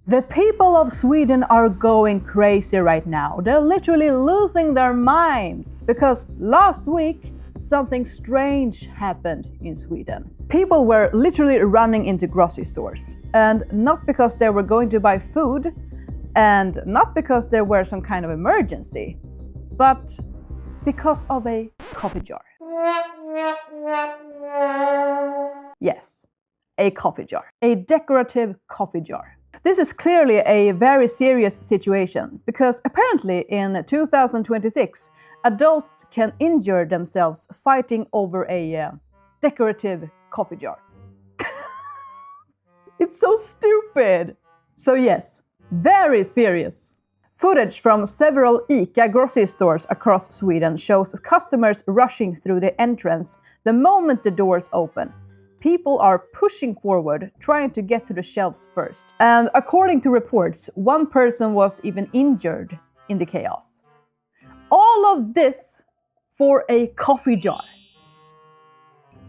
The people of Sweden are going crazy right now. They're literally losing their minds because last week something strange happened in Sweden. People were literally running into grocery stores, and not because they were going to buy food and not because there were some kind of emergency, but because of a coffee jar. Yes, a coffee jar. A decorative coffee jar. This is clearly a very serious situation because apparently in 2026, adults can injure themselves fighting over a decorative coffee jar. It's so stupid! So yes, very serious. Footage from several ICA grocery stores across Sweden shows customers rushing through the entrance the moment the doors open. People are pushing forward, trying to get to the shelves first. And according to reports, one person was even injured in the chaos. All of this for a coffee jar.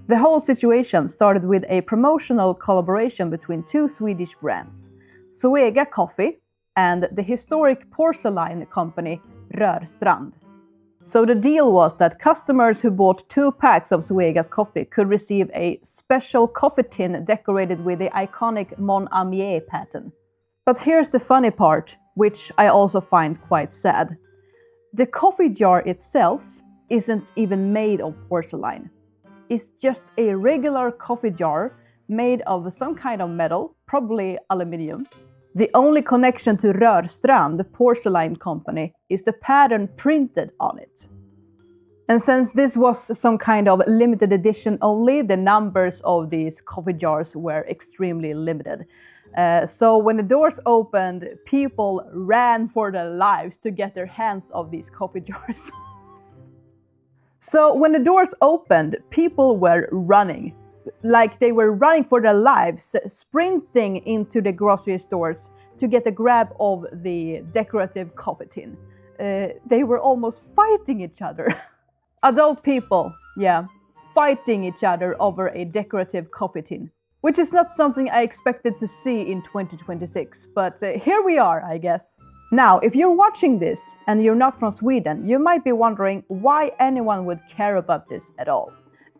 The whole situation started with a promotional collaboration between two Swedish brands, Zoega Coffee and the historic porcelain company Resale. So the deal was that customers who bought 2 packs of Zoega's coffee could receive a special coffee tin decorated with the iconic Mon Ami pattern. But here's the funny part, which I also find quite sad. The coffee jar itself isn't even made of porcelain. It's just a regular coffee jar made of some kind of metal, probably aluminium. The only connection to Rörstrand, the porcelain company, is the pattern printed on it. And since this was some kind of limited edition only, the numbers of these coffee jars were extremely limited. So when the doors opened, people ran for their lives to get their hands on these coffee jars. So when the doors opened, people were running. Like they were running for their lives, sprinting into the grocery stores to get a grab of the decorative coffee tin. They were almost fighting each other. Adult people, yeah, fighting each other over a decorative coffee tin. Which is not something I expected to see in 2026, but here we are, I guess. Now, if you're watching this and you're not from Sweden, you might be wondering why anyone would care about this at all.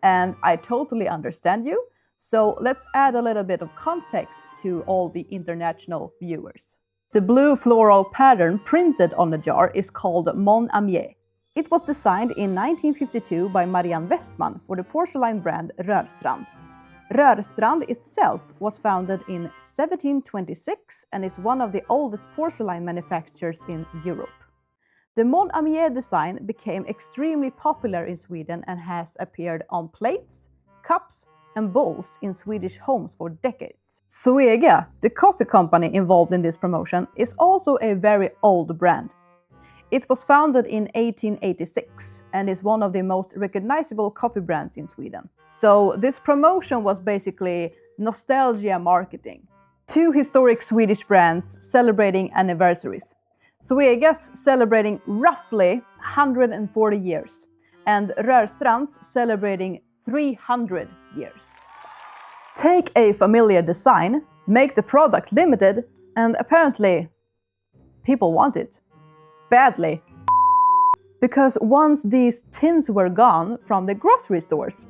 And I totally understand you, so let's add a little bit of context to all the international viewers. The blue floral pattern printed on the jar is called Mon Ami. It was designed in 1952 by Marianne Westman for the porcelain brand Rörstrand. Rörstrand itself was founded in 1726 and is one of the oldest porcelain manufacturers in Europe. The Mon Ami design became extremely popular in Sweden and has appeared on plates, cups and bowls in Swedish homes for decades. Zoega, the coffee company involved in this promotion, is also a very old brand. It was founded in 1886 and is one of the most recognizable coffee brands in Sweden. So this promotion was basically nostalgia marketing. 2 historic Swedish brands celebrating anniversaries. Zoega's celebrating roughly 140 years and Rörstrand's celebrating 300 years. Take a familiar design, make the product limited, and apparently people want it. Badly. Because once these tins were gone from the grocery stores,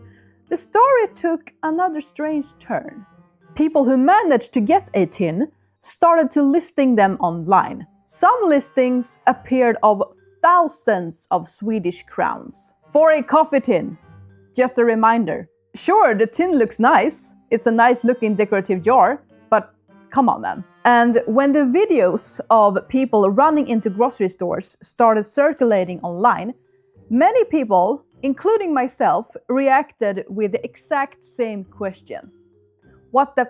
the story took another strange turn. People who managed to get a tin started to listing them online. Some listings appeared of thousands of Swedish crowns for a coffee tin. Just a reminder. Sure, the tin looks nice. It's a nice looking decorative jar, but come on man. And when the videos of people running into grocery stores started circulating online, many people, including myself, reacted with the exact same question. What the f***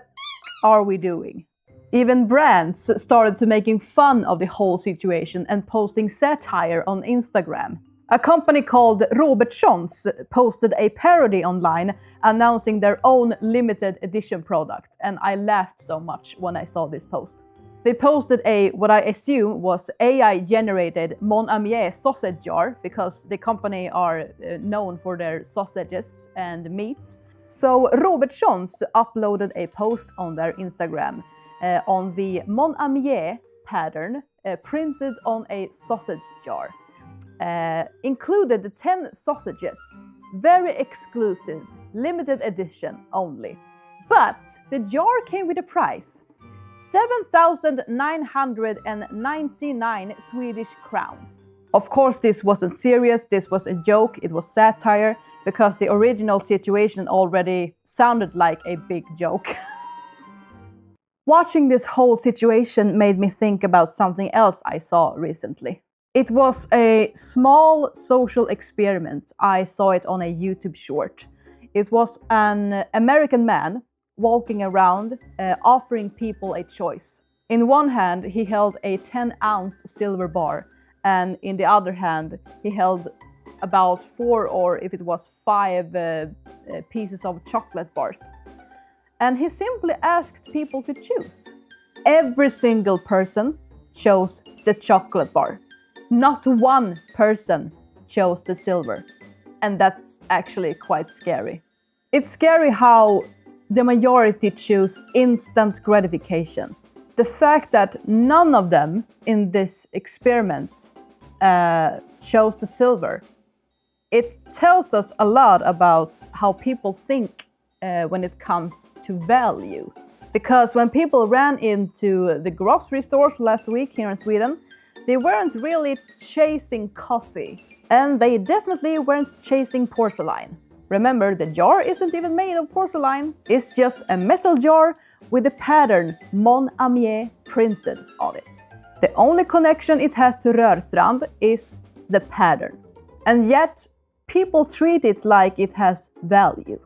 are we doing? Even brands started to making fun of the whole situation and posting satire on Instagram. A company called Robertsons posted a parody online announcing their own limited edition product, and I laughed so much when I saw this post. They posted a, what I assume was AI-generated Mon Ami sausage jar, because the company are known for their sausages and meat. So Robertsons uploaded a post on their Instagram on the Mon Ami pattern printed on a sausage jar. Included 10 sausages, very exclusive, limited edition only. But the jar came with a price, 7,999 Swedish crowns. Of course, this wasn't serious, this was a joke, it was satire, because the original situation already sounded like a big joke. Watching this whole situation made me think about something else I saw recently. It was a small social experiment. I saw it on a YouTube short. It was an American man walking around offering people a choice. In one hand, he held a 10-ounce silver bar, and in the other hand, he held about 4 or if it was 5 pieces of chocolate bars. And he simply asked people to choose. Every single person chose the chocolate bar. Not one person chose the silver. And that's actually quite scary. It's scary how the majority choose instant gratification. The fact that none of them in this experiment chose the silver, it tells us a lot about how people think when it comes to value. Because when people ran into the grocery stores last week here in Sweden, they weren't really chasing coffee. And they definitely weren't chasing porcelain. Remember, the jar isn't even made of porcelain. It's just a metal jar with the pattern Mon Ami printed on it. The only connection it has to Rörstrand is the pattern. And yet, people treat it like it has value.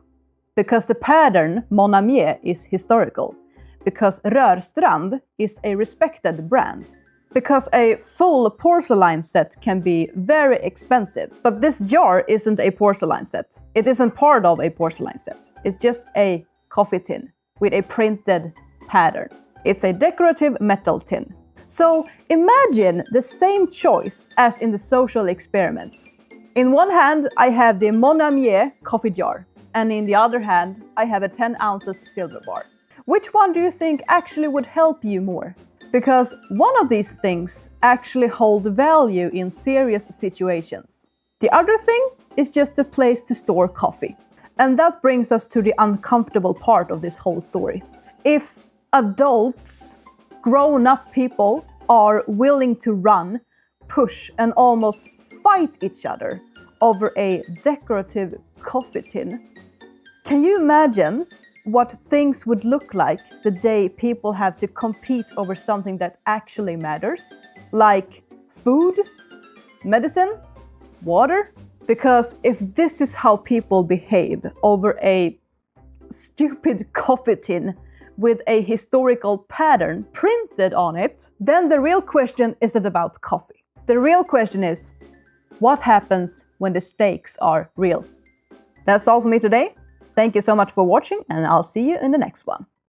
Because the pattern Mon Ami is historical. Because Rörstrand is a respected brand. Because a full porcelain set can be very expensive. But this jar isn't a porcelain set. It isn't part of a porcelain set. It's just a coffee tin with a printed pattern. It's a decorative metal tin. So imagine the same choice as in the social experiment. In one hand, I have the Mon Ami coffee jar. And in the other hand, I have a 10 ounces silver bar. Which one do you think actually would help you more? Because one of these things actually hold value in serious situations. The other thing is just a place to store coffee. And that brings us to the uncomfortable part of this whole story. If adults, grown-up people, are willing to run, push, and almost fight each other over a decorative coffee tin, can you imagine what things would look like the day people have to compete over something that actually matters? Like food, medicine, water? Because if this is how people behave over a stupid coffee tin with a historical pattern printed on it, then the real question isn't about coffee. The real question is, what happens when the stakes are real? That's all for me today. Thank you so much for watching, and I'll see you in the next one.